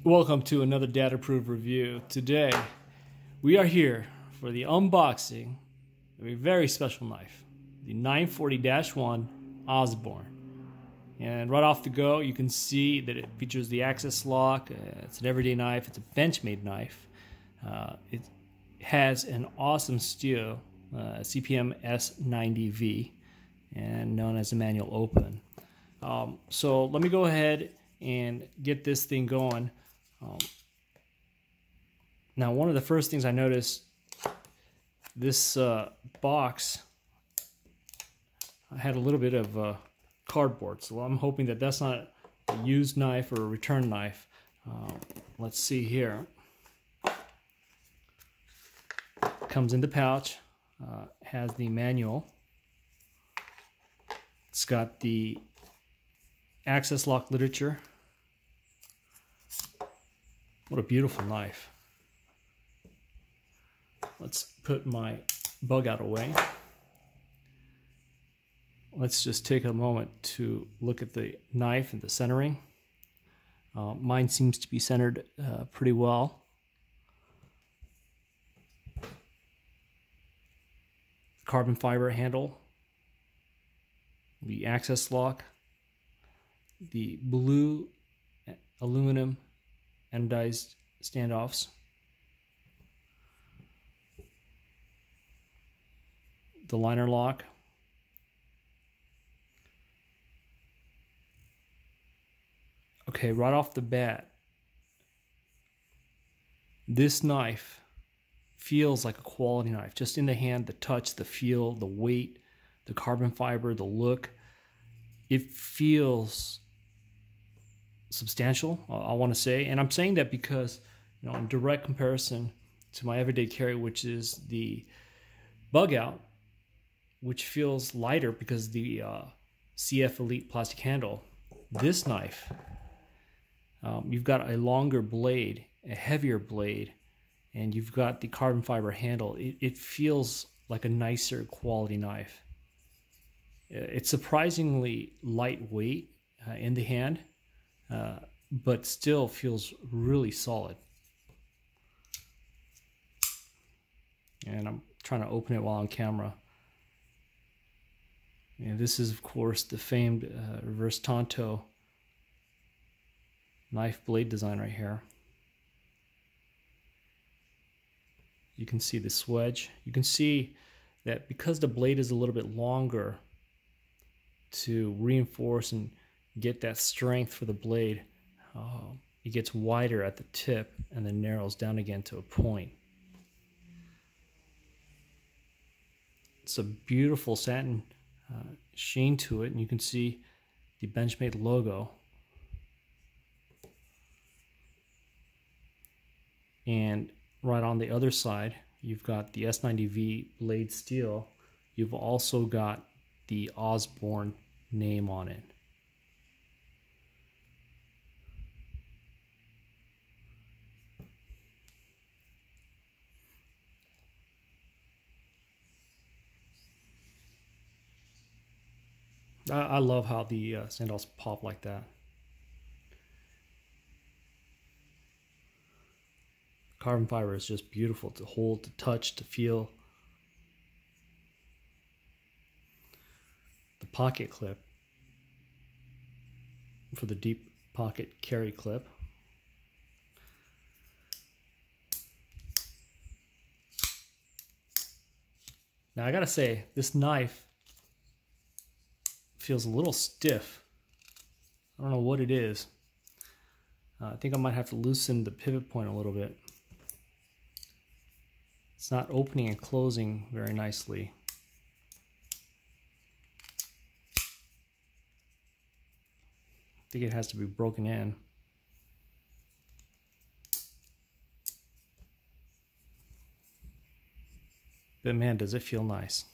Welcome to another data-proof review. Today, we are here for the unboxing of a very special knife, the 940-1 Osborne. And right off the go, you can see that it features the access lock. It's an everyday knife. It's a Benchmade knife. It has an awesome steel, CPM S90V, and known as a manual open. So let me go ahead and get this thing going. Now, one of the first things I noticed, this box had a little bit of cardboard, so I'm hoping that that's not a used knife or a return knife. Let's see here. Comes in the pouch, has the manual. It's got the access lock literature. What a beautiful knife. Let's put my bug out away. Let's just take a moment to look at the knife and the centering. Mine seems to be centered pretty well. Carbon fiber handle, the access lock, the blue aluminum anodized standoffs, the liner lock, okay, right off the bat, this knife feels like a quality knife. Just in the hand, the touch, the feel, the weight, the carbon fiber, the look, it feels substantial, I want to say. And I'm saying that because, you know, in direct comparison to my everyday carry, which is the bug out, which feels lighter because the CF Elite plastic handle, this knife, you've got a longer blade, a heavier blade, and you've got the carbon fiber handle. It feels like a nicer quality knife. It's surprisingly lightweight in the hand, but still feels really solid. And I'm trying to open it while on camera. And this is, of course, the famed reverse Tanto knife blade design right here. You can see the swedge. You can see that because the blade is a little bit longer, to reinforce and get that strength for the blade, it gets wider at the tip and then narrows down again to a point. It's a beautiful satin sheen to it, and you can see the Benchmade logo. And right on the other side, you've got the S90V blade steel. You've also got the Osborne name on it. I love how the sandals pop like that. Carbon fiber is just beautiful to hold, to touch, to feel. The pocket clip for the deep pocket carry clip. Now I gotta say, this knife feels a little stiff. I don't know what it is. I think I might have to loosen the pivot point a little bit. It's not opening and closing very nicely. I think it has to be broken in. But man, does it feel nice.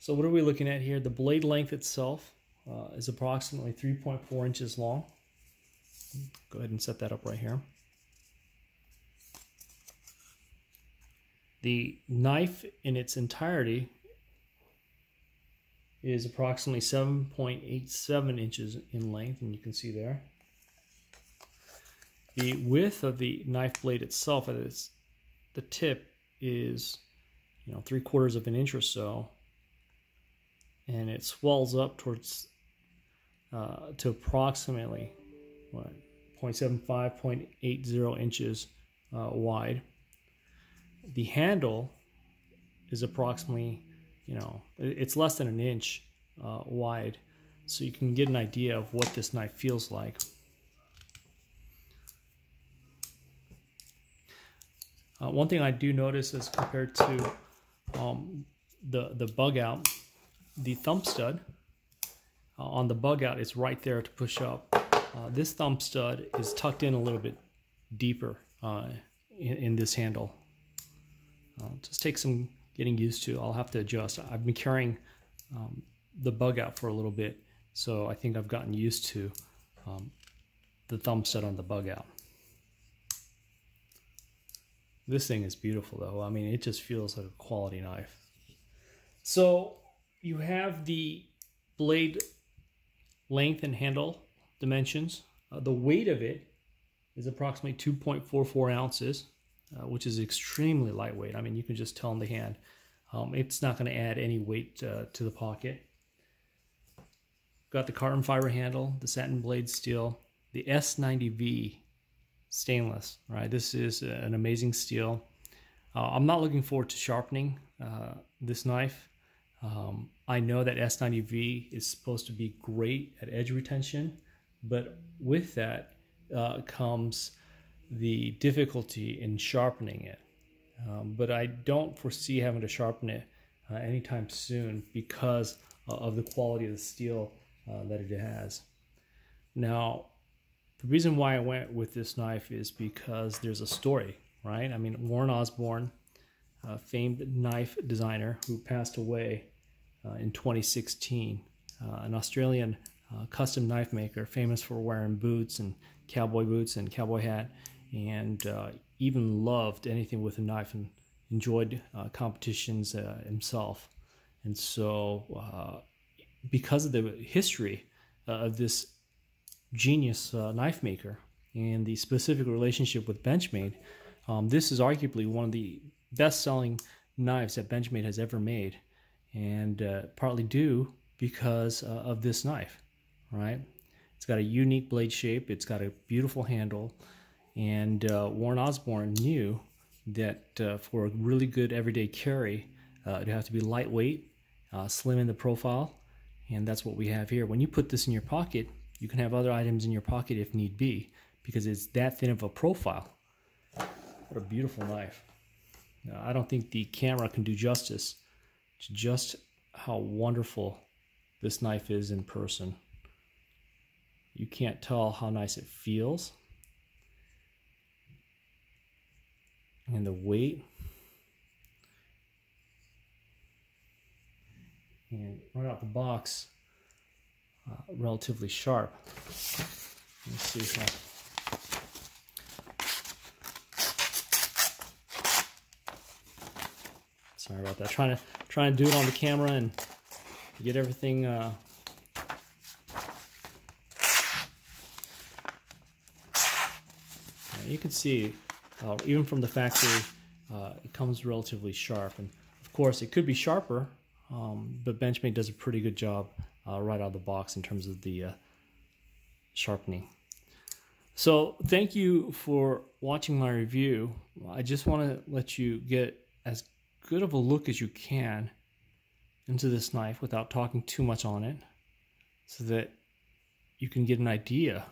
So what are we looking at here? The blade length itself is approximately 3.4 inches long. Go ahead and set that up right here. The knife in its entirety is approximately 7.87 inches in length, and you can see there. The width of the knife blade itself at the tip is 3/4 of an inch or so, and it swells up towards to approximately 0.75, 0.80 inches wide. The handle is approximately, it's less than an inch wide, so you can get an idea of what this knife feels like. One thing I do notice as compared to the bug out, the thumb stud on the bug out is right there to push up. This thumb stud is tucked in a little bit deeper in this handle. Just take some getting used to. I'll have to adjust. I've been carrying the bug out for a little bit, so I think I've gotten used to the thumb stud on the bug out. This thing is beautiful though. I mean, it just feels like a quality knife. So you have the blade length and handle dimensions. The weight of it is approximately 2.44 ounces, which is extremely lightweight. I mean, you can just tell in the hand. It's not going to add any weight to the pocket. Got the carbon fiber handle, the satin blade steel, the S90V stainless, right? This is an amazing steel. I'm not looking forward to sharpening this knife. I know that S90V is supposed to be great at edge retention, but with that comes the difficulty in sharpening it. But I don't foresee having to sharpen it anytime soon because of the quality of the steel that it has. Now, the reason why I went with this knife is because there's a story, right? I mean, Warren Osborne, a famed knife designer who passed away in 2016, an Australian custom knife maker famous for wearing boots and cowboy hat, and even loved anything with a knife and enjoyed competitions himself. And so because of the history of this genius knife maker and the specific relationship with Benchmade, this is arguably one of the best-selling knives that Benchmade has ever made, and partly due because of this knife, right? It's got a unique blade shape, it's got a beautiful handle, and Warren Osborne knew that for a really good everyday carry, it'd have to be lightweight, slim in the profile, and that's what we have here. When you put this in your pocket, you can have other items in your pocket if need be, because it's that thin of a profile. What a beautiful knife. Now, I don't think the camera can do justice to just how wonderful this knife is in person. You can't tell how nice it feels. And the weight. And right out the box, relatively sharp. Let's see how. Sorry about that. Trying to do it on the camera and get everything. You can see, even from the factory, it comes relatively sharp. And of course, it could be sharper, but Benchmade does a pretty good job right out of the box in terms of the sharpening. So thank you for watching my review. I just want to let you get as good of a look as you can into this knife without talking too much on it, so that you can get an idea,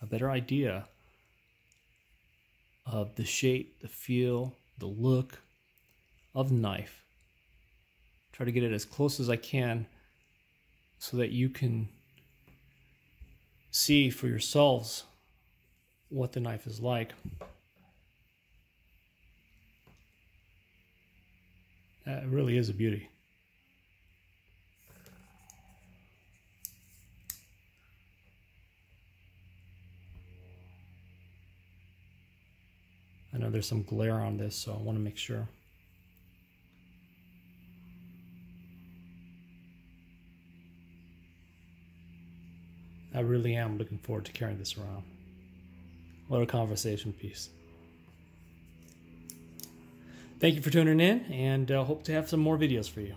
a better idea of the shape, the feel, the look of the knife. Try to get it as close as I can so that you can see for yourselves what the knife is like. It really is a beauty. I know there's some glare on this, so I want to make sure. really am looking forward to carrying this around. What a conversation piece. Thank you for tuning in, and hope to have some more videos for you.